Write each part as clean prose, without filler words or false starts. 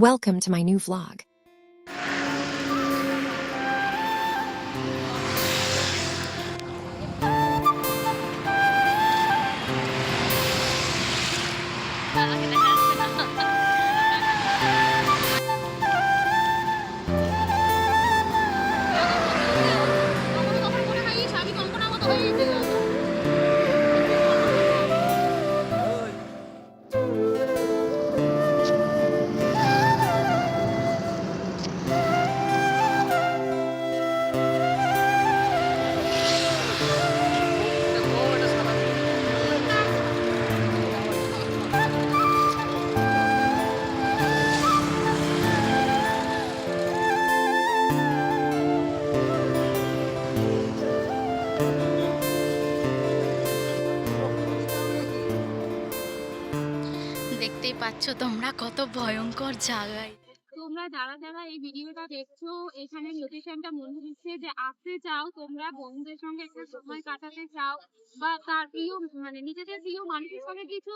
Welcome to my new vlog. দেখতেই পাচ্ছ তোমরা কত ভয়ঙ্কর জায়গায়। তোমরা যারা যারা এই ভিডিওটা দেখছো, এখানে লোকেশনটা মনে হচ্ছে যে আসতে চাও, তোমরা বন্ধুদের সঙ্গে একটা সময় কাটাতে চাও বা তার প্রিয় নিজেদের প্রিয় মানুষের সঙ্গে কিছু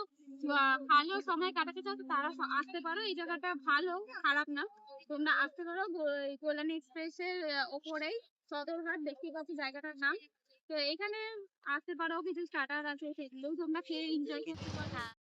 ভালো সময় কাটাতে চাও, তো তারা আসতে পারো। এই জায়গাটা ভালো, খারাপ না, তোমরা আসতে পারো। কল্যাণী এক্সপ্রেসের ওপরেই সদরঘাট, দেখতে পাচ্ছি জায়গাটার নাম। তো এখানে আসতে পারো, কিছু স্টার্টার আছে, সেগুলোও তোমরা খেয়ে এনজয় করতে পারো।